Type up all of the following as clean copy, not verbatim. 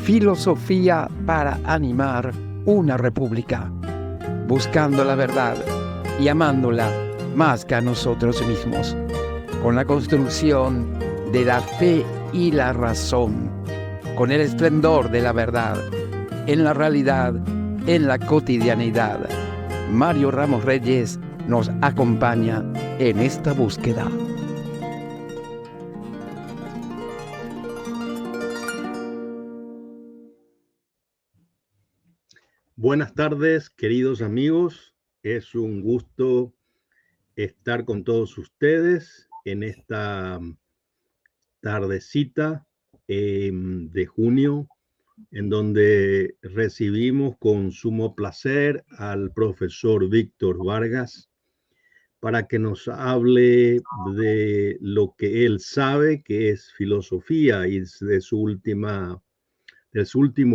Filosofía para animar una república, buscando la verdad y amándola más que a nosotros mismos, con la construcción de la fe y la razón, con el esplendor de la verdad, en la realidad, en la cotidianidad. Mario Ramos Reyes nos acompaña en esta búsqueda. Buenas tardes, queridos amigos. Es un gusto estar con todos ustedes en esta tardecita de junio, en donde recibimos con sumo placer al profesor Víctor Vargas para que nos hable de lo que él sabe, que es filosofía, y de su último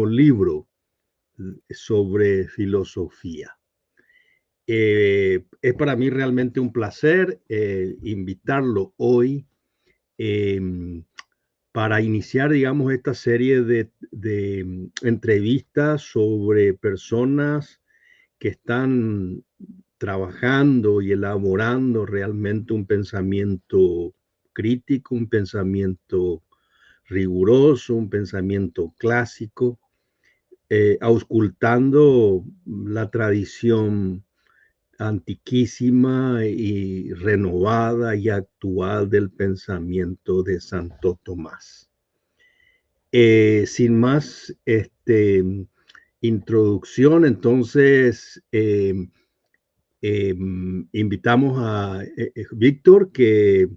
libro sobre filosofía. Es para mí realmente un placer invitarlo hoy para iniciar, digamos, esta serie de entrevistas sobre personas que están trabajando y elaborando realmente un pensamiento crítico, un pensamiento riguroso, un pensamiento clásico, auscultando la tradición antiquísima y renovada y actual del pensamiento de Santo Tomás. Sin más introducción, entonces invitamos a Víctor, que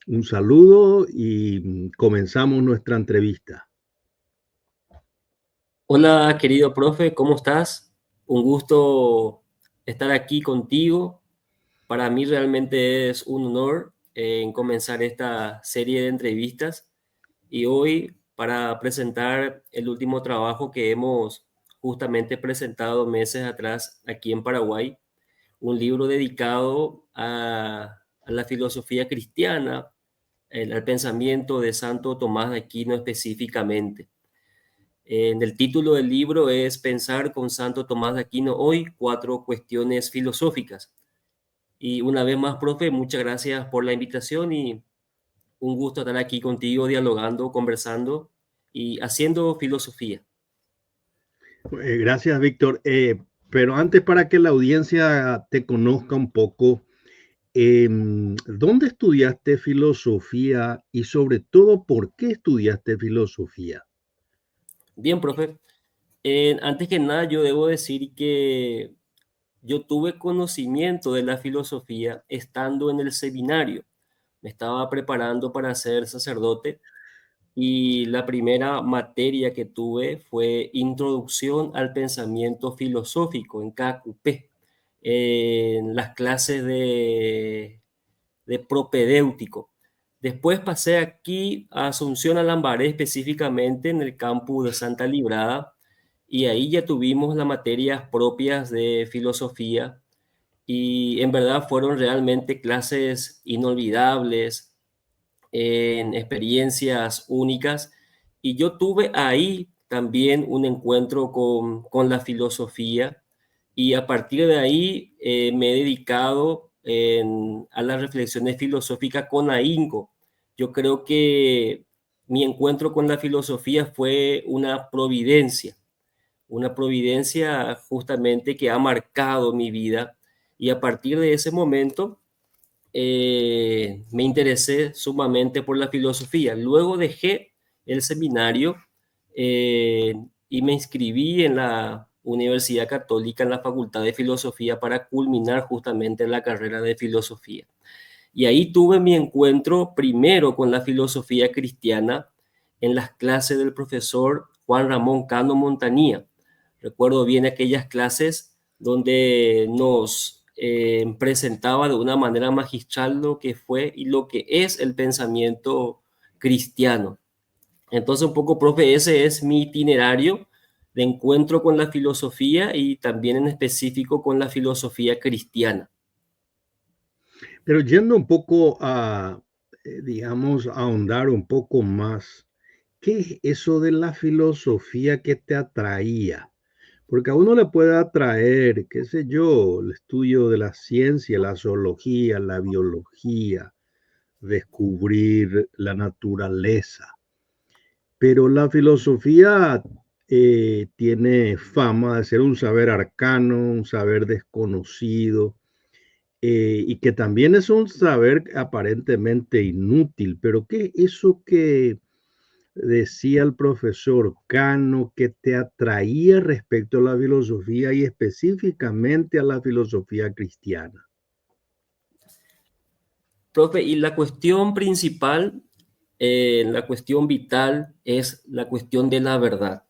un saludo y comenzamos nuestra entrevista. Hola, querido profe, ¿cómo estás? Un gusto estar aquí contigo. Para mí realmente es un honor en comenzar esta serie de entrevistas y hoy para presentar el último trabajo que hemos justamente presentado meses atrás aquí en Paraguay, un libro dedicado a la filosofía cristiana, al pensamiento de Santo Tomás de Aquino específicamente. En el título del libro es Pensar con Santo Tomás de Aquino hoy, 4 cuestiones filosóficas. Y una vez más, profe, muchas gracias por la invitación y un gusto estar aquí contigo dialogando, conversando y haciendo filosofía. Gracias, Víctor. Pero antes, para que la audiencia te conozca un poco, ¿dónde estudiaste filosofía y sobre todo por qué estudiaste filosofía? Bien, profe. Antes que nada, yo debo decir que yo tuve conocimiento de la filosofía estando en el seminario. Me estaba preparando para ser sacerdote y la primera materia que tuve fue Introducción al Pensamiento Filosófico en KQP, en las clases de propedéutico. Después pasé aquí a Asunción a Lambaré, específicamente en el campus de Santa Librada, y ahí ya tuvimos las materias propias de filosofía y en verdad fueron realmente clases inolvidables, en experiencias únicas, y yo tuve ahí también un encuentro con la filosofía y a partir de ahí me he dedicado a las reflexiones filosóficas con ahínco. Yo creo que mi encuentro con la filosofía fue una providencia justamente que ha marcado mi vida y a partir de ese momento me interesé sumamente por la filosofía. Luego dejé el seminario eh, y me inscribí en la Universidad Católica en la Facultad de Filosofía para culminar justamente la carrera de filosofía. Y ahí tuve mi encuentro primero con la filosofía cristiana en las clases del profesor Juan Ramón Cano Montanía. Recuerdo bien aquellas clases donde nos presentaba de una manera magistral lo que fue y lo que es el pensamiento cristiano. Entonces, un poco, profe, ese es mi itinerario de encuentro con la filosofía y también en específico con la filosofía cristiana. Pero yendo un poco a, digamos, a ahondar un poco más ¿qué es eso de la filosofía que te atraía? Porque a uno le puede atraer, qué sé yo, el estudio de la ciencia, la zoología, la biología, descubrir la naturaleza. Pero la filosofía tiene fama de ser un saber arcano, un saber desconocido, y que también es un saber aparentemente inútil. Pero ¿qué es eso que decía el profesor Cano que te atraía respecto a la filosofía y específicamente a la filosofía cristiana? Profe, y la cuestión principal, la cuestión vital es la cuestión de la verdad.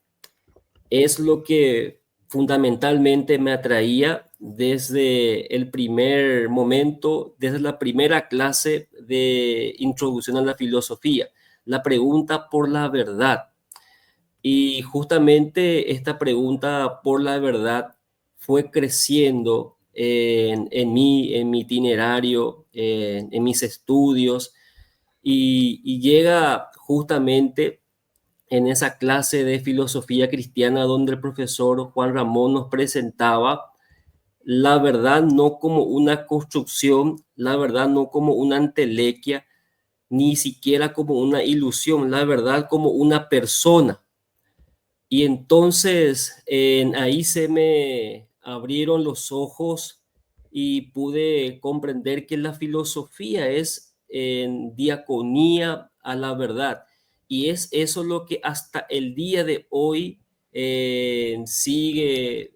Es lo que fundamentalmente me atraía desde el primer momento, desde la primera clase de introducción a la filosofía, la pregunta por la verdad. Y justamente esta pregunta por la verdad fue creciendo en mi itinerario, en mis estudios, y llega justamente en esa clase de filosofía cristiana donde el profesor Juan Ramón nos presentaba la verdad no como una construcción, la verdad no como una entelequia, ni siquiera como una ilusión, la verdad como una persona. Y entonces ahí se me abrieron los ojos y pude comprender que la filosofía es en diaconía a la verdad. Y es eso lo que hasta el día de hoy sigue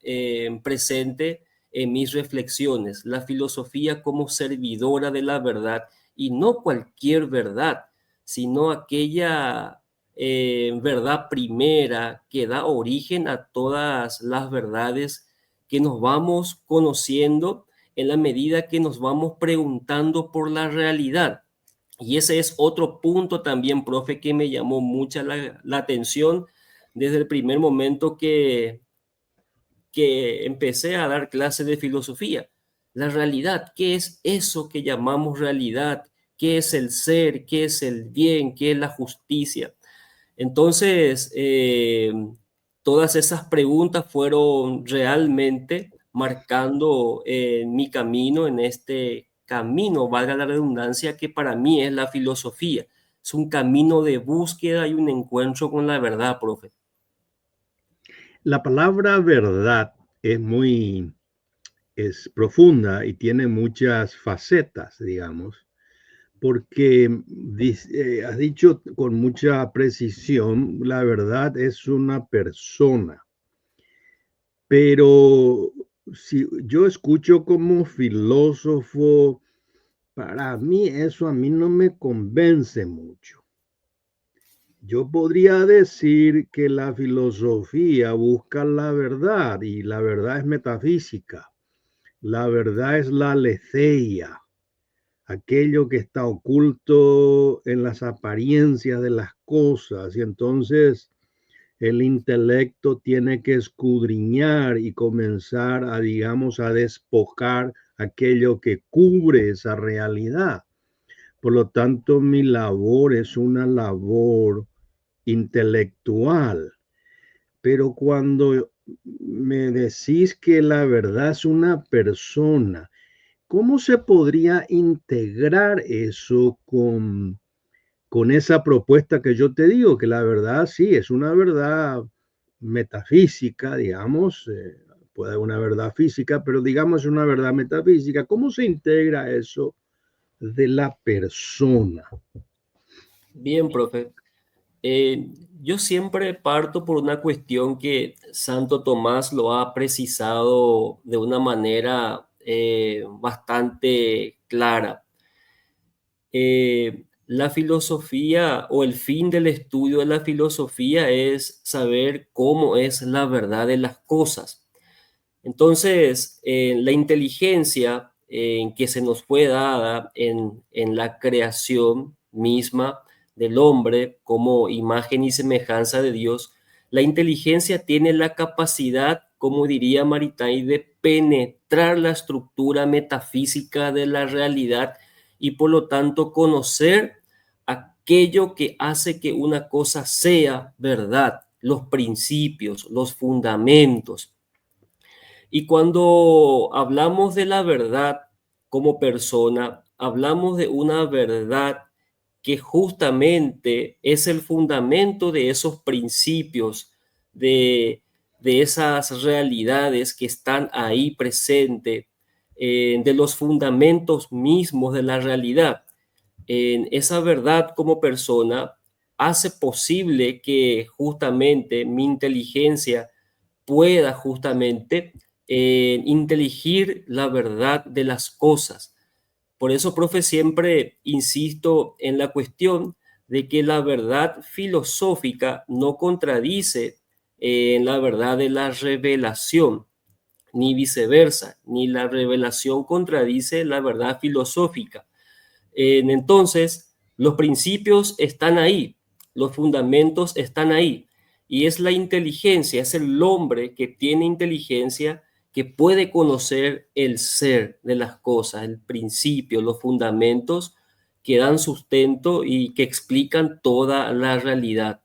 presente en mis reflexiones. La filosofía como servidora de la verdad y no cualquier verdad, sino aquella verdad primera que da origen a todas las verdades que nos vamos conociendo en la medida que nos vamos preguntando por la realidad. Y ese es otro punto también, profe, que me llamó mucha la atención desde el primer momento que empecé a dar clases de filosofía. La realidad, ¿qué es eso que llamamos realidad? ¿Qué es el ser? ¿Qué es el bien? ¿Qué es la justicia? Entonces, todas esas preguntas fueron realmente marcando mi camino en este camino, valga la redundancia, que para mí es la filosofía. Es un camino de búsqueda y un encuentro con la verdad, profe. La palabra verdad es profunda y tiene muchas facetas, digamos, porque has dicho con mucha precisión, la verdad es una persona. Pero si yo escucho como filósofo, para mí eso a mí no me convence mucho. Yo podría decir que la filosofía busca la verdad y la verdad es metafísica. La verdad es la aletheia, aquello que está oculto en las apariencias de las cosas. Y entonces el intelecto tiene que escudriñar y comenzar a, digamos, a despojar aquello que cubre esa realidad. Por lo tanto, mi labor es una labor intelectual. Pero cuando me decís que la verdad es una persona, ¿cómo se podría integrar eso con esa propuesta que yo te digo? Que la verdad sí es una verdad metafísica, digamos, puede haber una verdad física, pero digamos una verdad metafísica. ¿Cómo se integra eso de la persona? Bien, profe. Eh, yo siempre parto por una cuestión que Santo Tomás lo ha precisado de una manera bastante clara. La filosofía o el fin del estudio de la filosofía es saber cómo es la verdad de las cosas. Entonces, la inteligencia que se nos fue dada en la creación misma del hombre como imagen y semejanza de Dios, la inteligencia tiene la capacidad, como diría Maritain, de penetrar la estructura metafísica de la realidad y por lo tanto conocer aquello que hace que una cosa sea verdad, los principios, los fundamentos. Y cuando hablamos de la verdad como persona, hablamos de una verdad que justamente es el fundamento de esos principios, de, de esas realidades que están ahí presentes, de los fundamentos mismos de la realidad. En esa verdad como persona hace posible que justamente mi inteligencia pueda justamente inteligir la verdad de las cosas. Por eso, profe, siempre insisto en la cuestión de que la verdad filosófica no contradice en la verdad de la revelación, ni viceversa, ni la revelación contradice la verdad filosófica. Entonces, los principios están ahí, los fundamentos están ahí, y es la inteligencia, es el hombre que tiene inteligencia que puede conocer el ser de las cosas, el principio, los fundamentos que dan sustento y que explican toda la realidad.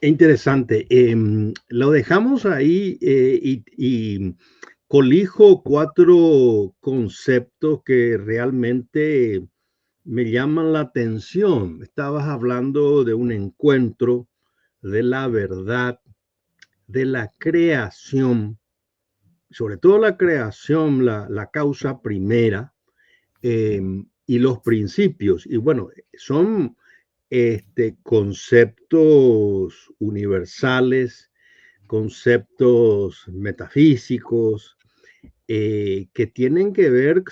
Interesante. Lo dejamos ahí y colijo 4 conceptos que realmente me llaman la atención. Estabas hablando de un encuentro, de la verdad, de la creación, sobre todo la creación, la causa primera, y los principios. Y bueno, son conceptos universales, conceptos metafísicos, que tienen que ver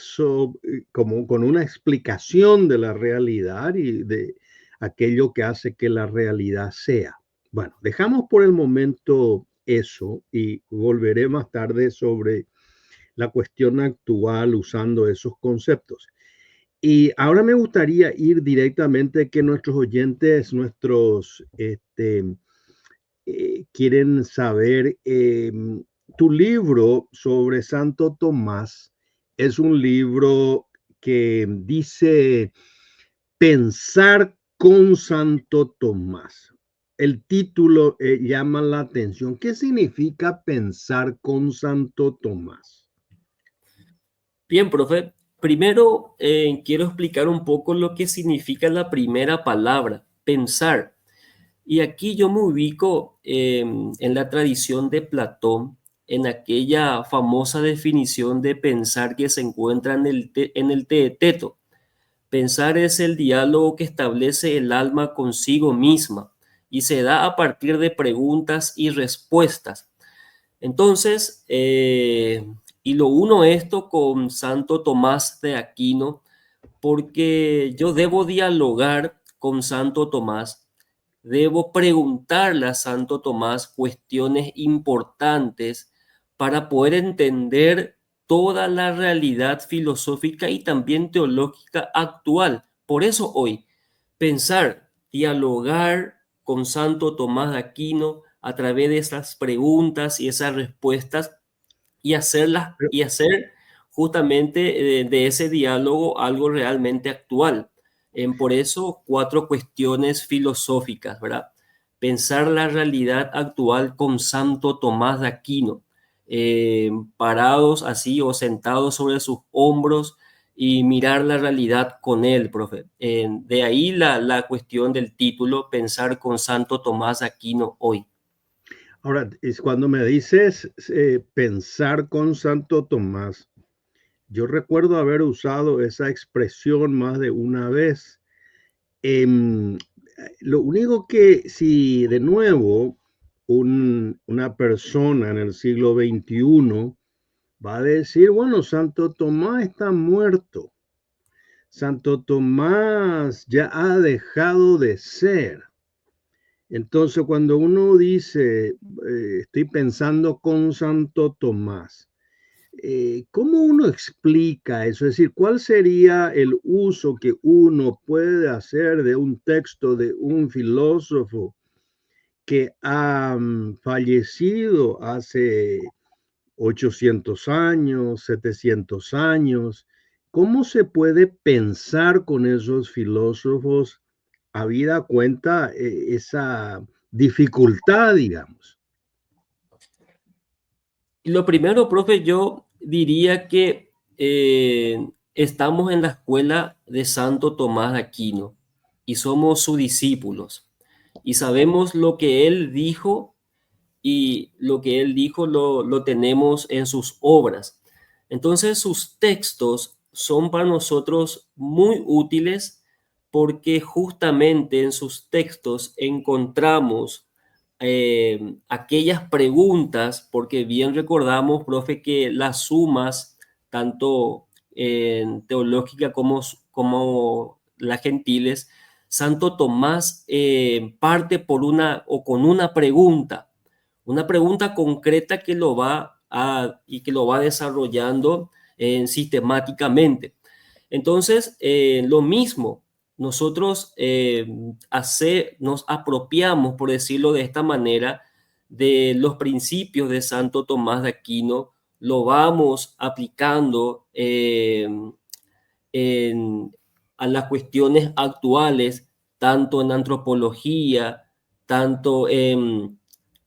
como con una explicación de la realidad y de aquello que hace que la realidad sea. Bueno, dejamos por el momento eso y volveré más tarde sobre la cuestión actual usando esos conceptos. Y ahora me gustaría ir directamente que nuestros oyentes, quieren saber, tu libro sobre Santo Tomás es un libro que dice Pensar con Santo Tomás. El título llama la atención. ¿Qué significa pensar con Santo Tomás? Bien, profe. Primero, quiero explicar un poco lo que significa la primera palabra, pensar. Y aquí yo me ubico en la tradición de Platón, en aquella famosa definición de pensar que se encuentra en el Teeteto. Pensar es el diálogo que establece el alma consigo misma y se da a partir de preguntas y respuestas. Entonces, y lo uno esto con Santo Tomás de Aquino, porque yo debo dialogar con Santo Tomás, debo preguntarle a Santo Tomás cuestiones importantes para poder entender toda la realidad filosófica y también teológica actual. Por eso hoy, pensar, dialogar con Santo Tomás de Aquino a través de esas preguntas y esas respuestas y hacer justamente de ese diálogo algo realmente actual. Por eso, 4 cuestiones filosóficas, ¿verdad? Pensar la realidad actual con Santo Tomás de Aquino, parados así o sentados sobre sus hombros y mirar la realidad con él, profe. De ahí la cuestión del título, Pensar con Santo Tomás de Aquino hoy. Ahora, es cuando me dices pensar con Santo Tomás, yo recuerdo haber usado esa expresión más de una vez. Em, lo único que si de nuevo una persona en el siglo XXI va a decir, bueno, Santo Tomás está muerto. Santo Tomás ya ha dejado de ser. Entonces, cuando uno dice, estoy pensando con Santo Tomás, ¿cómo uno explica eso? Es decir, ¿cuál sería el uso que uno puede hacer de un texto de un filósofo que ha fallecido hace 800 años, 700 años, ¿cómo se puede pensar con esos filósofos habida cuenta esa dificultad, digamos? Lo primero, profe, yo diría que estamos en la escuela de Santo Tomás de Aquino y somos sus discípulos y sabemos lo que él dijo y lo que él dijo lo tenemos en sus obras. Entonces sus textos son para nosotros muy útiles porque justamente en sus textos encontramos aquellas preguntas, porque bien recordamos, profe, que las sumas, tanto en teológica como las gentiles, Santo Tomás parte por una o con una pregunta concreta que lo va y que lo va desarrollando sistemáticamente. Entonces, lo mismo, nosotros nos apropiamos, por decirlo de esta manera, de los principios de Santo Tomás de Aquino, lo vamos aplicando en- a las cuestiones actuales, tanto en antropología, tanto en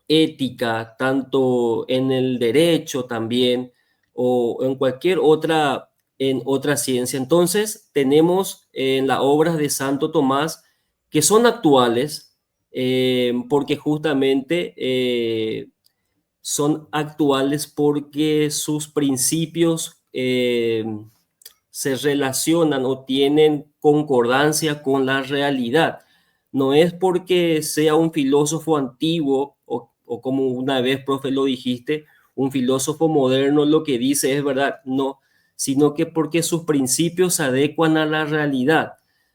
ética, tanto en el derecho también, o en cualquier otra, en otra ciencia. Entonces, tenemos en las obras de Santo Tomás que son actuales, porque justamente son actuales porque sus principios se relacionan o tienen concordancia con la realidad. No es porque sea un filósofo antiguo o como una vez, profe, lo dijiste, un filósofo moderno lo que dice es verdad, no, sino que porque sus principios se adecuan a la realidad.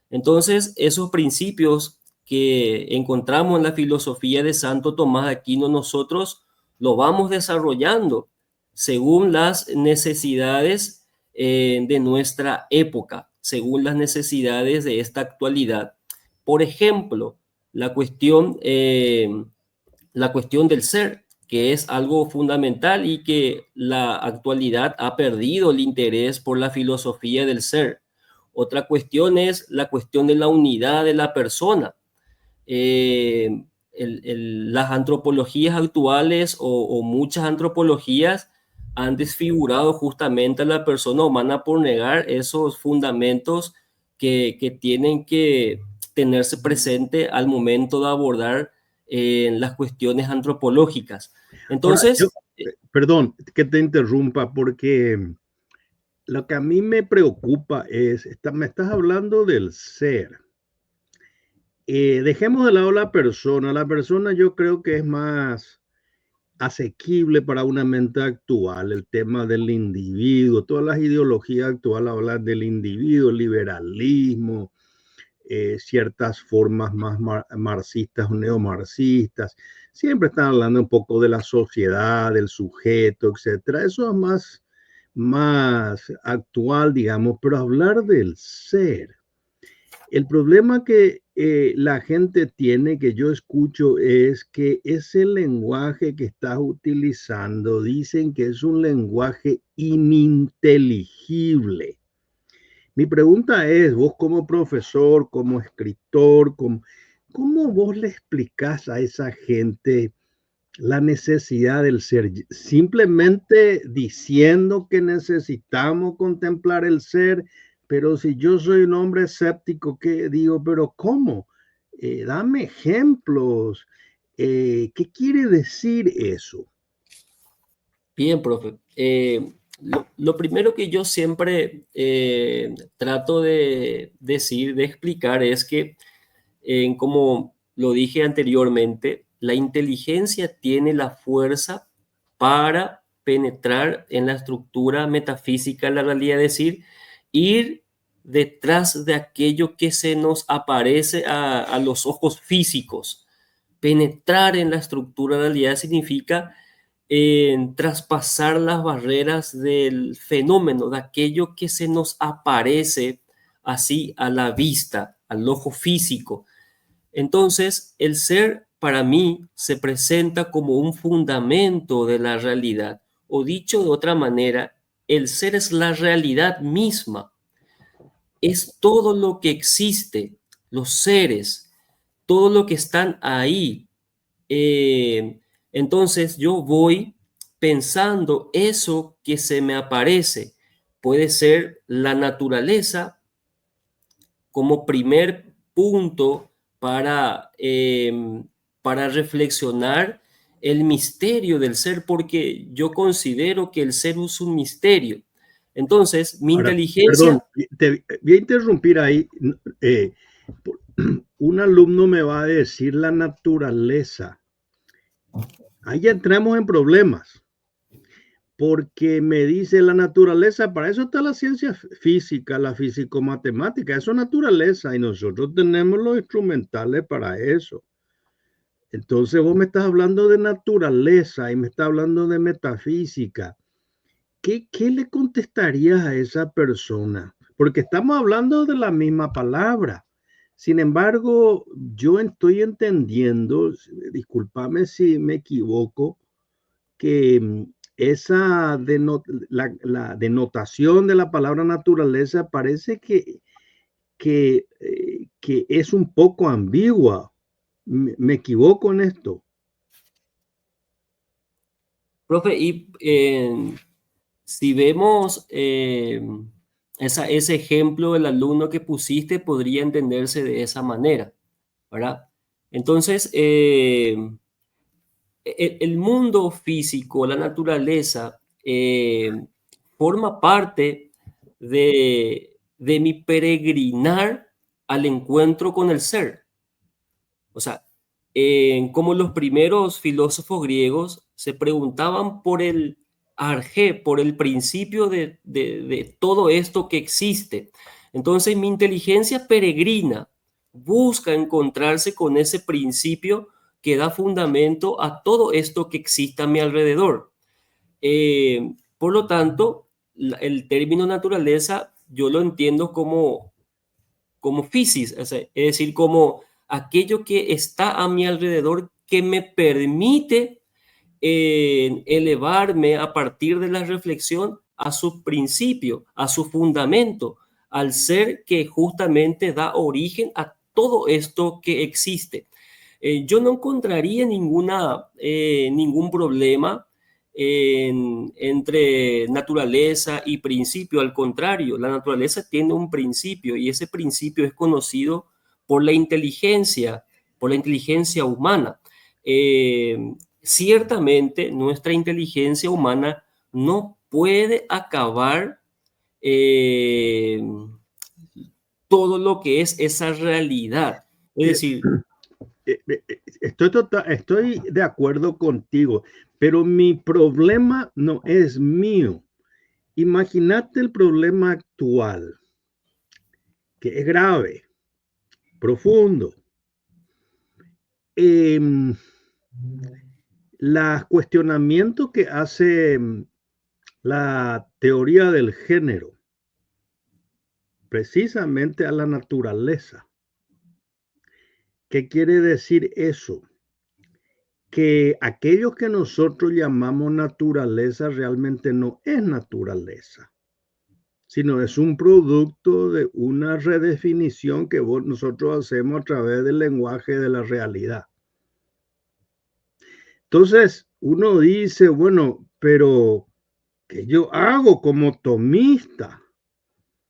Entonces, esos principios que encontramos en la filosofía de Santo Tomás de Aquino, nosotros lo vamos desarrollando según las necesidades de nuestra época, según las necesidades de esta actualidad. Por ejemplo, la cuestión del ser, que es algo fundamental y que la actualidad ha perdido el interés por la filosofía del ser. Otra cuestión es la cuestión de la unidad de la persona. Las antropologías actuales o muchas antropologías han desfigurado justamente a la persona humana por negar esos fundamentos que tienen que tenerse presente al momento de abordar las cuestiones antropológicas. Ahora, Entonces, perdón que te interrumpa, porque lo que a mí me preocupa es, me estás hablando del ser. Dejemos de lado la persona. La persona yo creo que es más asequible para una mente actual, el tema del individuo. Todas las ideologías actuales hablan del individuo, el liberalismo, ciertas formas más marxistas o neomarxistas. Siempre están hablando un poco de la sociedad, del sujeto, etcétera. Eso es más actual, digamos, pero hablar del ser. El problema que la gente tiene, que yo escucho, es que ese lenguaje que estás utilizando, dicen que es un lenguaje ininteligible. Mi pregunta es, vos como profesor, como escritor, ¿cómo vos le explicás a esa gente la necesidad del ser? Simplemente diciendo que necesitamos contemplar el ser, pero si yo soy un hombre escéptico, ¿qué digo? Pero ¿cómo? Dame ejemplos. ¿Qué quiere decir eso? bien, profe. Lo primero que yo siempre trato de decir, de explicar, es que, como lo dije anteriormente, la inteligencia tiene la fuerza para penetrar en la estructura metafísica de la realidad, es decir, ir detrás de aquello que se nos aparece a los ojos físicos. Penetrar en la estructura de la realidad significa traspasar las barreras del fenómeno, de aquello que se nos aparece así a la vista, al ojo físico. Entonces, el ser para mí se presenta como un fundamento de la realidad, o dicho de otra manera, el ser es la realidad misma. es todo lo que existe, los seres, todo lo que están ahí. Entonces yo voy pensando eso que se me aparece. Puede ser la naturaleza como primer punto para reflexionar el misterio del ser, porque yo considero que el ser es un misterio. Entonces, mi Ahora, perdón, inteligencia... te voy a interrumpir ahí. eh, un alumno me va a decir la naturaleza. Ahí ya entramos en problemas, porque me dice la naturaleza, para eso está la ciencia física, la físico-matemática, eso es naturaleza y nosotros tenemos los instrumentales para eso. Entonces vos me estás hablando de naturaleza y me estás hablando de metafísica. ¿Qué le contestarías a esa persona? Porque estamos hablando de la misma palabra. Sin embargo, yo estoy entendiendo, discúlpame si me equivoco, que esa la denotación de la palabra naturaleza parece que es un poco ambigua. ¿Me equivoco en esto? Profe, y si vemos ese ejemplo del alumno que pusiste, podría entenderse de esa manera, ¿verdad? Entonces, el mundo físico, la naturaleza, forma parte de mi peregrinar al encuentro con el ser. O sea, como los primeros filósofos griegos se preguntaban por el arjé, por el principio de todo esto que existe. Entonces mi inteligencia peregrina busca encontrarse con ese principio que da fundamento a todo esto que existe a mi alrededor. Por lo tanto, el término naturaleza yo lo entiendo como physis, es decir, como aquello que está a mi alrededor que me permite elevarme a partir de la reflexión a su principio, a su fundamento, al ser que justamente da origen a todo esto que existe. Yo no encontraría ningún problema entre naturaleza y principio. Al contrario, la naturaleza tiene un principio y ese principio es conocido por por la inteligencia humana. Ciertamente, nuestra inteligencia humana no puede acabar eh, todo lo que es esa realidad. Es Eh, decir, estoy de acuerdo contigo, pero mi problema no es mío. Imagínate el problema actual, que es grave, profundo. Los cuestionamientos que hace la teoría del género, precisamente a la naturaleza. ¿Qué quiere decir eso? Que aquello que nosotros llamamos naturaleza realmente no es naturaleza, sino es un producto de una redefinición que nosotros hacemos a través del lenguaje de la realidad. Entonces, uno dice, bueno, pero ¿qué yo hago como tomista?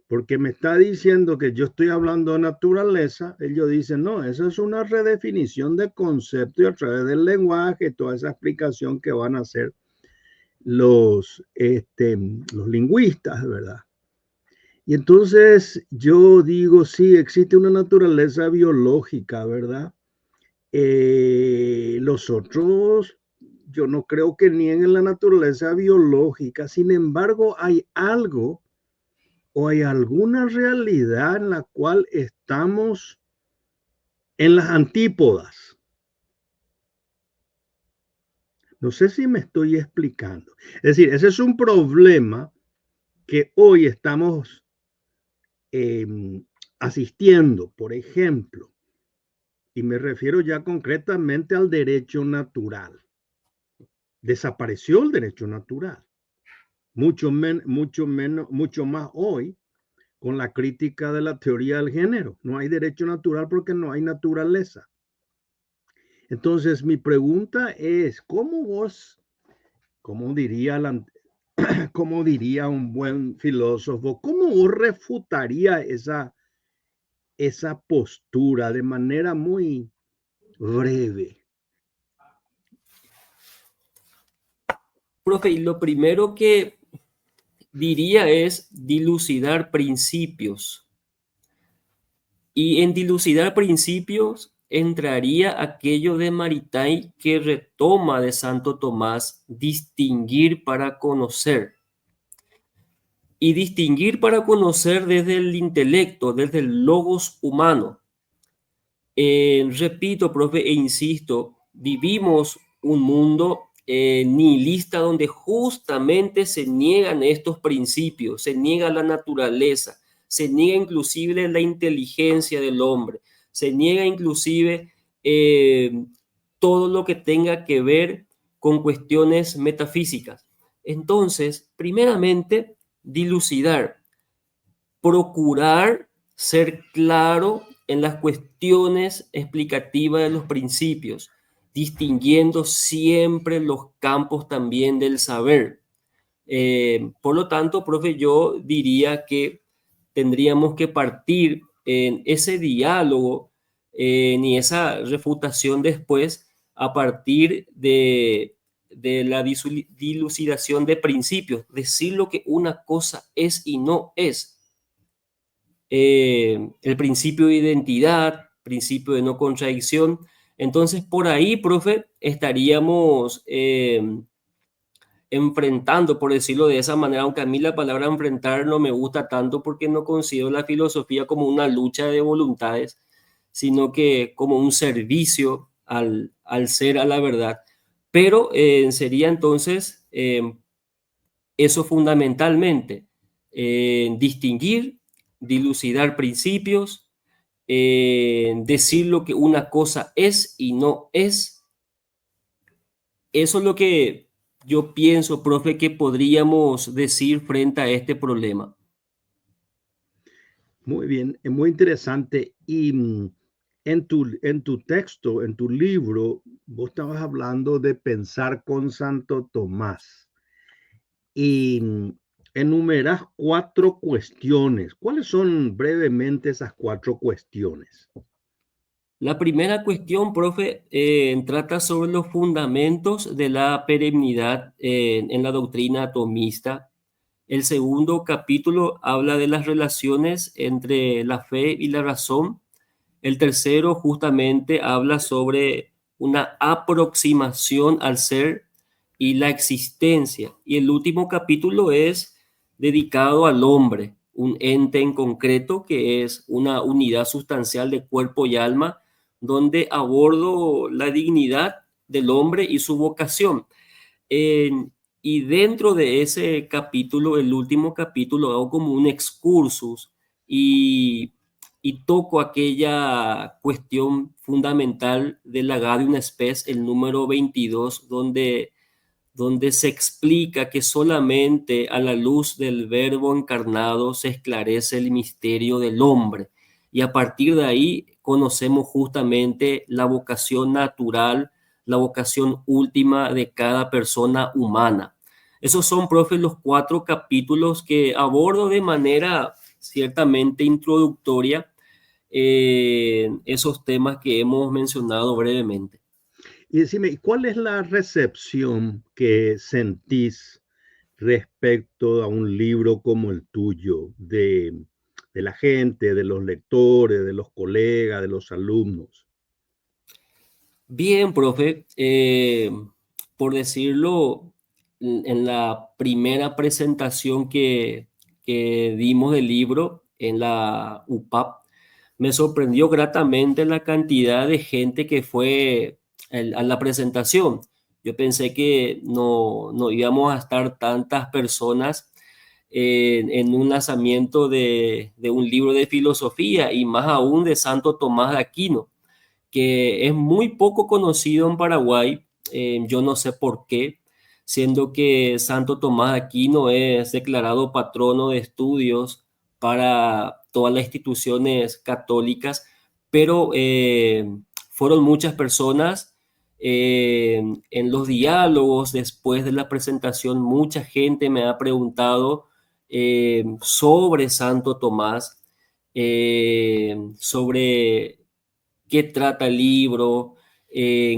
Porque me está diciendo que yo estoy hablando de naturaleza, ellos dicen, no, eso es una redefinición de concepto y a través del lenguaje, toda esa explicación que van a hacer los lingüistas, ¿verdad? Y entonces yo digo, sí, existe una naturaleza biológica, ¿verdad? Los otros, yo no creo que nieguen la naturaleza biológica, sin embargo, hay algo o hay alguna realidad en la cual estamos en las antípodas. No sé si me estoy explicando. Es decir, ese es un problema que hoy estamos asistiendo, por ejemplo, y me refiero ya concretamente al derecho natural. Desapareció el derecho natural. Mucho más hoy, con la crítica de la teoría del género. No hay derecho natural porque no hay naturaleza. Entonces, mi pregunta es, ¿cómo vos, cómo diría, cómo diría un buen filósofo, cómo vos refutaría esa postura de manera muy breve? Profe, y lo primero que diría es dilucidar principios. Y en dilucidar principios entraría aquello de Maritain que retoma de Santo Tomás, distinguir para conocer. Y distinguir para conocer desde el intelecto, desde el logos humano. Repito, profe, e insisto, vivimos un mundo nihilista donde justamente se niegan estos principios, se niega la naturaleza, se niega inclusive la inteligencia del hombre, se niega inclusive todo lo que tenga que ver con cuestiones metafísicas. Entonces, primeramente, dilucidar, procurar ser claro en las cuestiones explicativas de los principios, distinguiendo siempre los campos también del saber. Por lo tanto, profe, yo diría que tendríamos que partir en ese diálogo y esa refutación después a partir de la dilucidación de principios, decir lo que una cosa es y no es. El principio de identidad, principio de no contradicción. Entonces, por ahí, profe, estaríamos enfrentando, por decirlo de esa manera, aunque a mí la palabra enfrentar no me gusta tanto porque no considero la filosofía como una lucha de voluntades, sino que como un servicio al ser, a la verdad. Pero sería entonces eso fundamentalmente, distinguir, dilucidar principios, decir lo que una cosa es y no es. Eso es lo que yo pienso, profe, que podríamos decir frente a este problema. Muy bien, es muy interesante. Y en tu texto, en tu libro, vos estabas hablando de pensar con Santo Tomás y enumeras 4 cuestiones. ¿Cuáles son brevemente esas 4 cuestiones? La primera cuestión, profe, trata sobre los fundamentos de la perennidad en la doctrina atomista. El segundo capítulo habla de las relaciones entre la fe y la razón. El tercero justamente habla sobre una aproximación al ser y la existencia. Y el último capítulo es dedicado al hombre, un ente en concreto que es una unidad sustancial de cuerpo y alma, donde abordo la dignidad del hombre y su vocación. Y dentro de ese capítulo, el último capítulo, hago como un excursus y, y toco aquella cuestión fundamental de la Gaudium Spes, el número 22, donde se explica que solamente a la luz del Verbo encarnado se esclarece el misterio del hombre. Y a partir de ahí conocemos justamente la vocación natural, la vocación última de cada persona humana. Esos son, profe, los 4 capítulos que abordo de manera ciertamente introductoria esos temas que hemos mencionado brevemente. Y decime, ¿cuál es la recepción que sentís respecto a un libro como el tuyo, de la gente, de los lectores, de los colegas, de los alumnos? Bien, profe, por decirlo, en la primera presentación que dimos del libro en la UPAP, me sorprendió gratamente la cantidad de gente que fue a la presentación. Yo pensé que no íbamos a estar tantas personas en un lanzamiento de un libro de filosofía y más aún de Santo Tomás de Aquino, que es muy poco conocido en Paraguay. Yo no sé por qué, siendo que Santo Tomás de Aquino es declarado patrono de estudios para todas las instituciones católicas, pero fueron muchas personas en los diálogos después de la presentación. Mucha gente me ha preguntado sobre Santo Tomás, sobre qué trata el libro,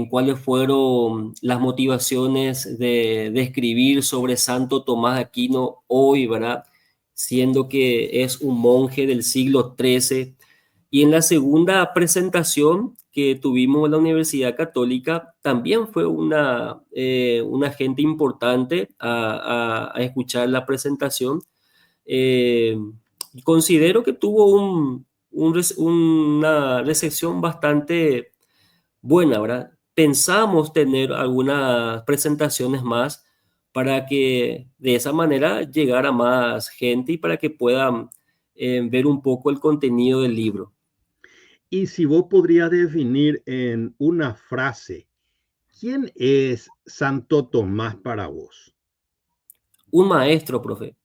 cuáles fueron las motivaciones de escribir sobre Santo Tomás de Aquino hoy, ¿verdad? Siendo que es un monje del siglo XIII. Y en la segunda presentación que tuvimos en la Universidad Católica, también fue una gente importante a escuchar la presentación. Eh, Considero que tuvo una recepción bastante buena, ¿verdad? Pensamos tener algunas presentaciones más para que de esa manera llegara más gente y para que puedan ver un poco el contenido del libro. Y si vos podrías definir en una frase, ¿quién es Santo Tomás para vos? Un maestro, profe.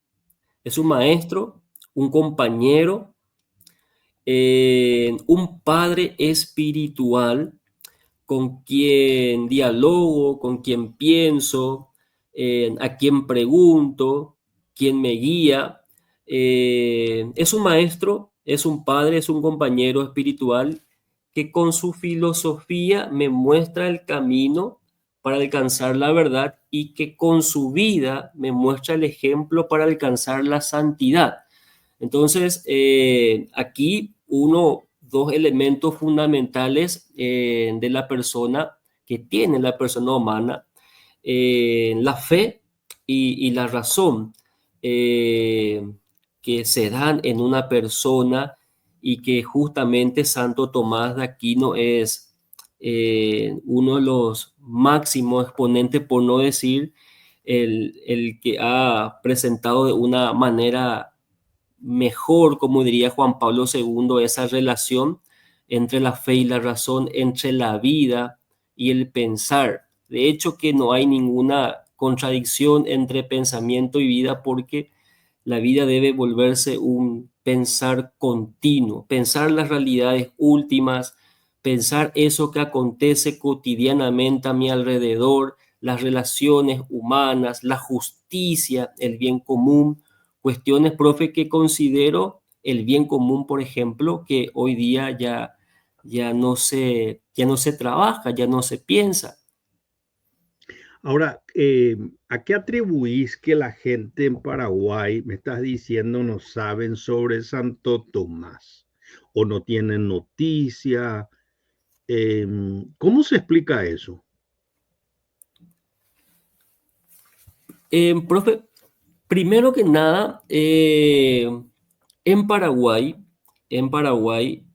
Es un maestro, un compañero, un padre espiritual con quien dialogo, con quien pienso, a quien pregunto, quien me guía. Es un maestro, es un padre, es un compañero espiritual que con su filosofía me muestra el camino para alcanzar la verdad y que con su vida me muestra el ejemplo para alcanzar la santidad. Entonces, aquí dos elementos fundamentales de la persona que tiene la persona humana, la fe y la razón, eh, que se dan en una persona y que justamente Santo Tomás de Aquino es uno de los máximos exponentes, por no decir el que ha presentado de una manera mejor, como diría Juan Pablo II, esa relación entre la fe y la razón, entre la vida y el pensar. De hecho, que no hay ninguna contradicción entre pensamiento y vida, porque la vida debe volverse un pensar continuo, pensar las realidades últimas, pensar eso que acontece cotidianamente a mi alrededor, las relaciones humanas, la justicia, el bien común. Cuestiones, profe, que considero el bien común, por ejemplo, que hoy día ya no se trabaja, ya no se piensa. Ahora, ¿a qué atribuís que la gente en Paraguay, me estás diciendo, no saben sobre Santo Tomás o no tienen noticia? ¿Cómo se explica eso? Profe, primero que nada, en Paraguay, en Paraguay,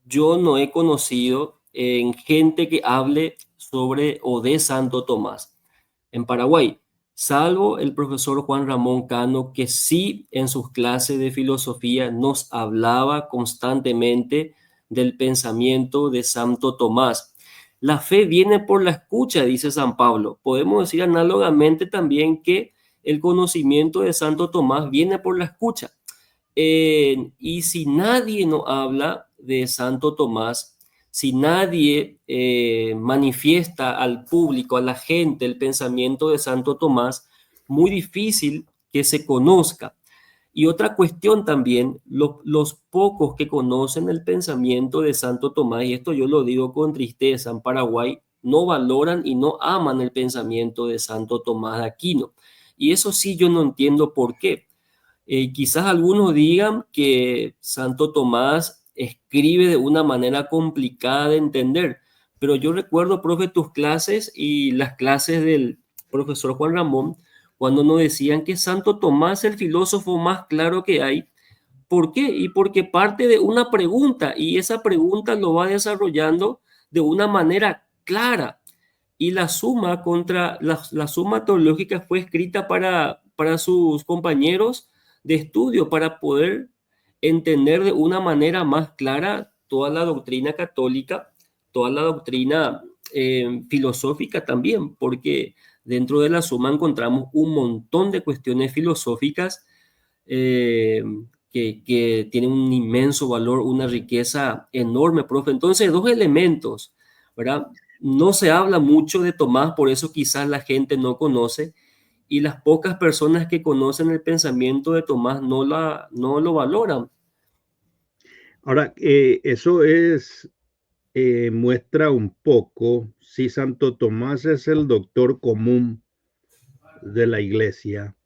yo no he conocido gente que hable sobre o de Santo Tomás en Paraguay, salvo el profesor Juan Ramón Cano, que sí en sus clases de filosofía nos hablaba constantemente del pensamiento de Santo Tomás. La fe viene por la escucha, dice San Pablo. Podemos decir análogamente también que el conocimiento de Santo Tomás viene por la escucha. Y si nadie nos habla de Santo Tomás, si nadie manifiesta al público, a la gente, el pensamiento de Santo Tomás, muy difícil que se conozca. Y otra cuestión también, los pocos que conocen el pensamiento de Santo Tomás, y esto yo lo digo con tristeza, en Paraguay no valoran y no aman el pensamiento de Santo Tomás de Aquino. Y eso sí yo no entiendo por qué. Quizás algunos digan que Santo Tomás escribe de una manera complicada de entender, pero yo recuerdo, profe, tus clases y las clases del profesor Juan Ramón, cuando nos decían que Santo Tomás es el filósofo más claro que hay. ¿Por qué? Y porque parte de una pregunta y esa pregunta lo va desarrollando de una manera clara. Y la suma teológica fue escrita para sus compañeros de estudio, para poder entender de una manera más clara toda la doctrina católica, toda la doctrina filosófica también, porque dentro de la suma encontramos un montón de cuestiones filosóficas eh, que tienen un inmenso valor, una riqueza enorme, profe. Entonces, dos elementos, ¿verdad? No se habla mucho de Tomás, por eso quizás la gente no conoce, y las pocas personas que conocen el pensamiento de Tomás no lo valoran. Ahora, eso muestra un poco si Santo Tomás es el doctor común de la iglesia,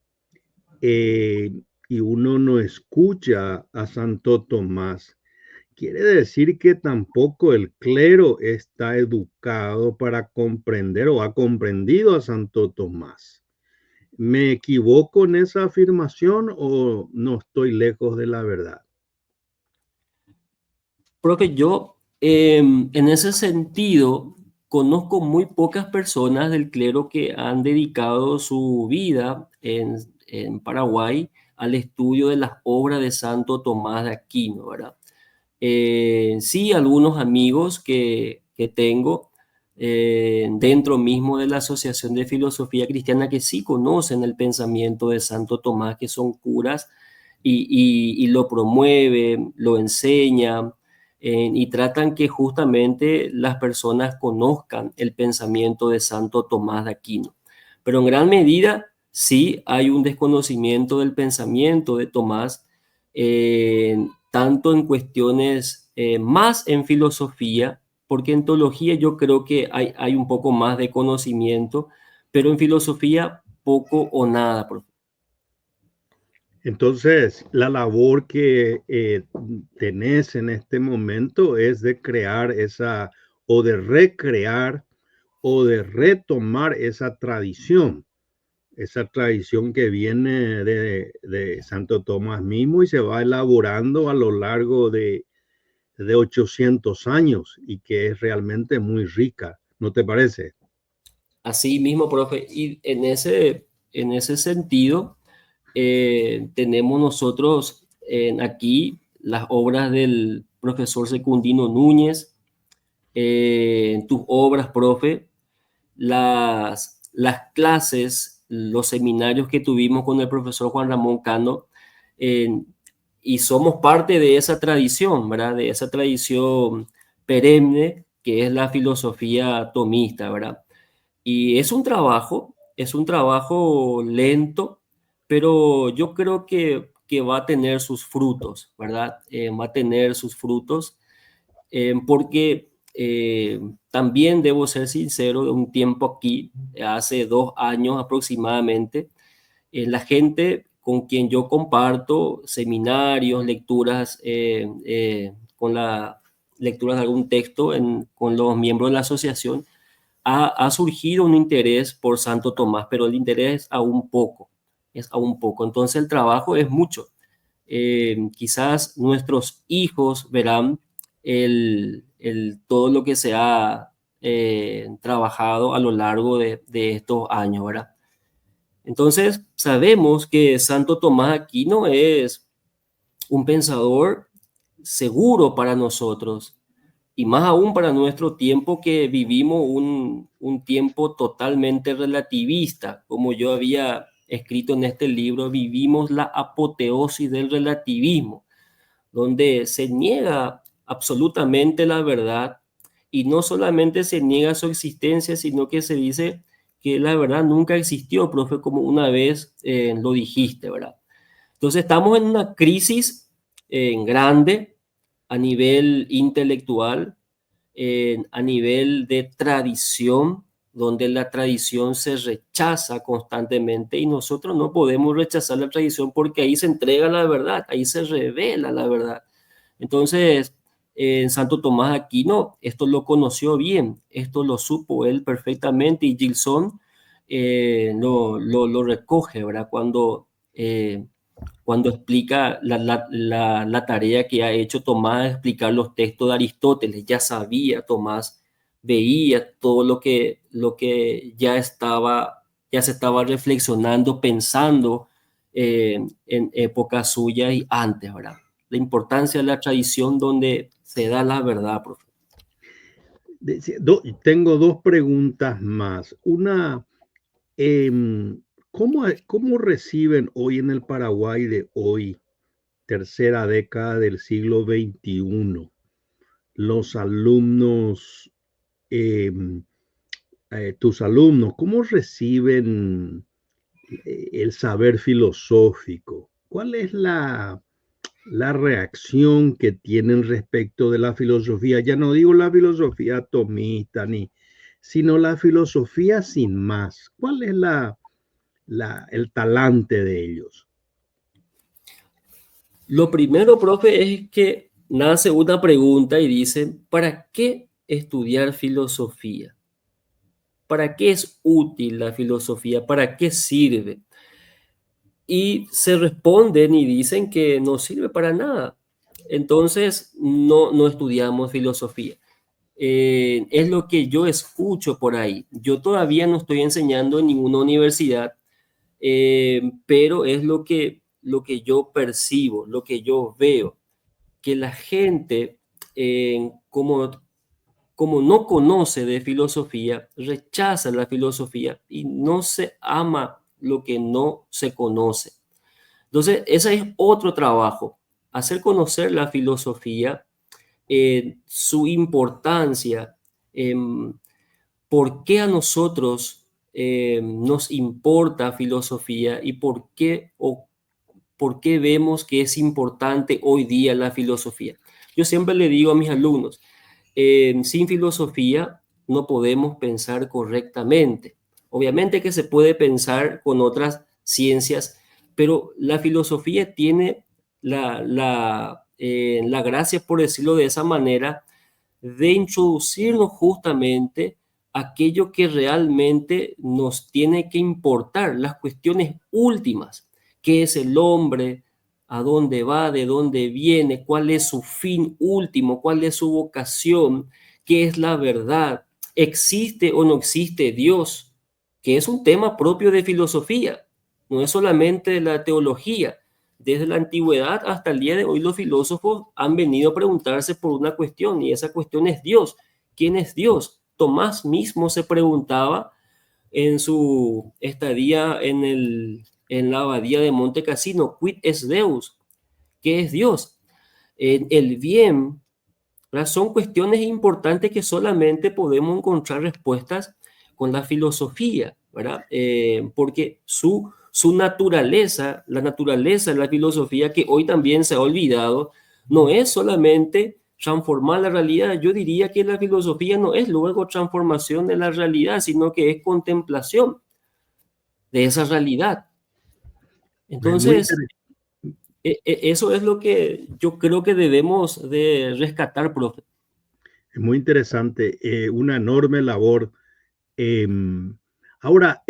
y uno no escucha a Santo Tomás. Quiere decir que tampoco el clero está educado para comprender o ha comprendido a Santo Tomás. ¿Me equivoco en esa afirmación o no estoy lejos de la verdad? Profe, yo en ese sentido conozco muy pocas personas del clero que han dedicado su vida en Paraguay al estudio de las obras de Santo Tomás de Aquino, ¿verdad? Sí, algunos amigos que tengo dentro mismo de la Asociación de Filosofía Cristiana que sí conocen el pensamiento de Santo Tomás, que son curas y lo promueven, lo enseñan y tratan que justamente las personas conozcan el pensamiento de Santo Tomás de Aquino. Pero en gran medida sí hay un desconocimiento del pensamiento de Tomás, tanto en cuestiones más en filosofía, porque en teología yo creo que hay un poco más de conocimiento, pero en filosofía poco o nada, profe. Entonces, la labor que tenés en este momento es de crear esa, o de recrear, o de retomar esa tradición que viene de Santo Tomás mismo y se va elaborando a lo largo de 800 años y que es realmente muy rica, ¿no te parece? Así mismo, profe, y en ese sentido, tenemos nosotros aquí las obras del profesor Secundino Núñez, tus obras, profe, las clases, los seminarios que tuvimos con el profesor Juan Ramón Cano, eh, y somos parte de esa tradición, ¿verdad? De esa tradición perenne que es la filosofía tomista, ¿verdad? Y es un trabajo lento, pero yo creo que va a tener sus frutos, ¿verdad? Va a tener sus frutos porque también debo ser sincero, de un tiempo aquí, hace 2 años aproximadamente, la gente con quien yo comparto seminarios, lecturas, con la lecturas de algún texto con los miembros de la asociación, ha surgido un interés por Santo Tomás, pero el interés es aún poco, es aún poco. Entonces el trabajo es mucho. Quizás nuestros hijos verán todo lo que se ha trabajado a lo largo de estos años, ¿verdad? Entonces sabemos que Santo Tomás de Aquino es un pensador seguro para nosotros y más aún para nuestro tiempo que vivimos un tiempo totalmente relativista. Como yo había escrito en este libro, vivimos la apoteosis del relativismo, donde se niega absolutamente la verdad y no solamente se niega su existencia, sino que se dice que la verdad nunca existió, profe, como una vez lo dijiste, ¿verdad? Entonces estamos en una crisis grande a nivel intelectual, a nivel de tradición, donde la tradición se rechaza constantemente y nosotros no podemos rechazar la tradición porque ahí se entrega la verdad, ahí se revela la verdad. Entonces, Santo Tomás de Aquino esto lo conoció bien, esto lo supo él perfectamente y Gilson lo recoge, ¿verdad? Cuando explica la tarea que ha hecho Tomás de explicar los textos de Aristóteles. Ya sabía Tomás, veía todo lo que ya se estaba reflexionando, pensando en épocas suyas y antes, ¿verdad? La importancia de la tradición donde se da la verdad, profe. Tengo dos preguntas más. Una, ¿cómo reciben hoy en el Paraguay de hoy tercera década del siglo XXI, los alumnos, tus alumnos, ¿cómo reciben el saber filosófico? ¿Cuál es la reacción que tienen respecto de la filosofía? Ya no digo la filosofía atomista, sino la filosofía sin más. ¿Cuál es el talante de ellos? Lo primero, profe, es que nace una pregunta y dice, ¿para qué estudiar filosofía? ¿Para qué es útil la filosofía? ¿Para qué sirve? Y se responden y dicen que no sirve para nada. Entonces, no estudiamos filosofía. Es lo que yo escucho por ahí. Yo todavía no estoy enseñando en ninguna universidad, pero es lo que yo percibo, lo que yo veo, que la gente, como no conoce de filosofía, rechaza la filosofía y no se ama lo que no se conoce. Entonces, ese es otro trabajo, hacer conocer la filosofía, su importancia, por qué a nosotros nos importa filosofía y por qué vemos que es importante hoy día la filosofía. Yo siempre le digo a mis alumnos, sin filosofía no podemos pensar correctamente. Obviamente que se puede pensar con otras ciencias, pero la filosofía tiene la gracia, por decirlo de esa manera, de introducirnos justamente aquello que realmente nos tiene que importar, las cuestiones últimas, qué es el hombre, a dónde va, de dónde viene, cuál es su fin último, cuál es su vocación, qué es la verdad, existe o no existe Dios, que es un tema propio de filosofía, no es solamente de la teología. Desde la antigüedad hasta el día de hoy los filósofos han venido a preguntarse por una cuestión y esa cuestión es Dios. ¿Quién es Dios? Tomás mismo se preguntaba en su estadía en la abadía de Monte Cassino, ¿quid es Deus? ¿Qué es Dios? El bien, ¿verdad? Son cuestiones importantes que solamente podemos encontrar respuestas con la filosofía, ¿verdad? Porque su naturaleza, la naturaleza de la filosofía que hoy también se ha olvidado, no es solamente transformar la realidad. Yo diría que la filosofía no es luego transformación de la realidad, sino que es contemplación de esa realidad. Muy Entonces, eso es lo que yo creo que debemos de rescatar, profe. muy interesante, una enorme labor. Ahora,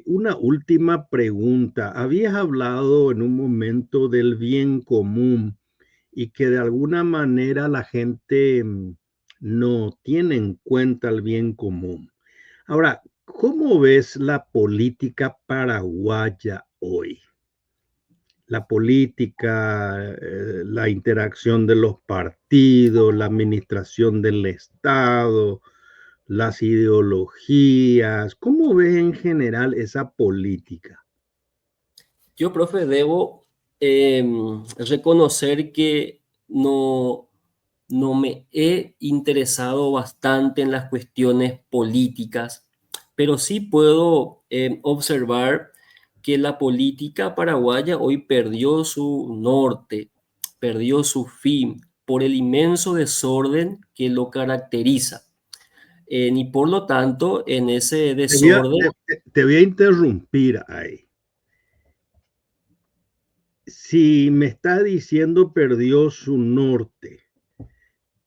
una última pregunta. Habías hablado en un momento del bien común y que de alguna manera la gente no tiene en cuenta el bien común. Ahora, ¿cómo ves la política paraguaya hoy? La política, la interacción de los partidos, la administración del Estado, las ideologías. ¿Cómo ves en general esa política? Yo, profe, debo reconocer que no me he interesado bastante en las cuestiones políticas, pero sí puedo observar que la política paraguaya hoy perdió su norte, perdió su fin por el inmenso desorden que lo caracteriza. Y por lo tanto, en ese desorden, Te voy a interrumpir ahí. Si me está diciendo perdió su norte,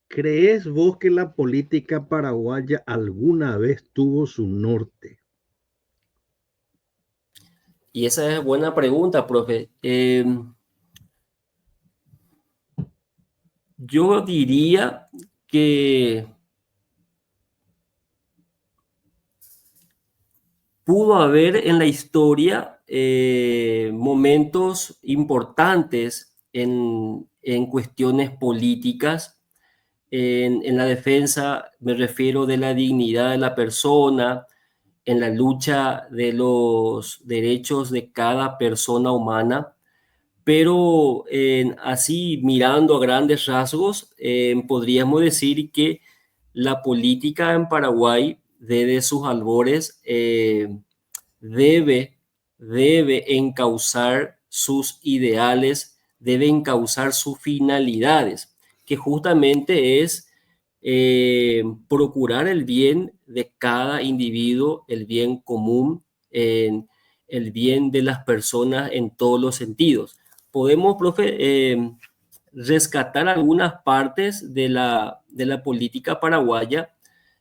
¿crees vos que la política paraguaya alguna vez tuvo su norte? y esa es buena pregunta, profe. Yo diría que pudo haber en la historia momentos importantes en cuestiones políticas, en la defensa, me refiero de la dignidad de la persona, en la lucha de los derechos de cada persona humana, pero así mirando a grandes rasgos, podríamos decir que la política en Paraguay desde sus albores debe, debe encauzar sus ideales, debe encauzar sus finalidades, que justamente es procurar el bien de cada individuo, el bien común, el bien de las personas en todos los sentidos. Podemos, profe, rescatar algunas partes de la política paraguaya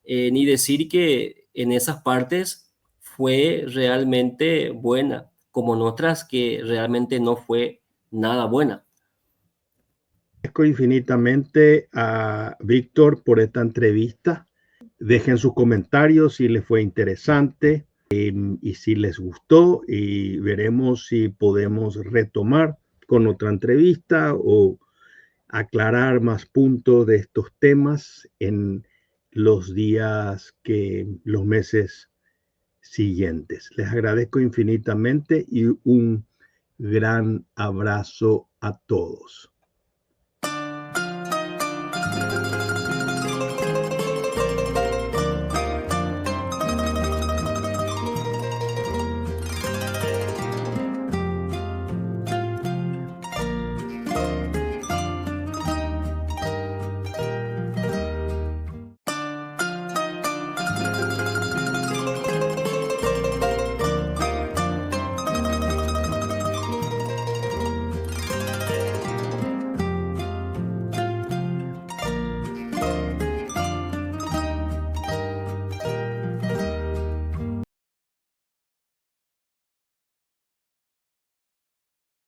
y decir que en esas partes fue realmente buena, como en otras que realmente no fue nada buena. Agradezco infinitamente a Víctor por esta entrevista. Dejen sus comentarios si les fue interesante y si les gustó, y veremos si podemos retomar con otra entrevista o aclarar más puntos de estos temas en los los meses siguientes. Les agradezco infinitamente y un gran abrazo a todos.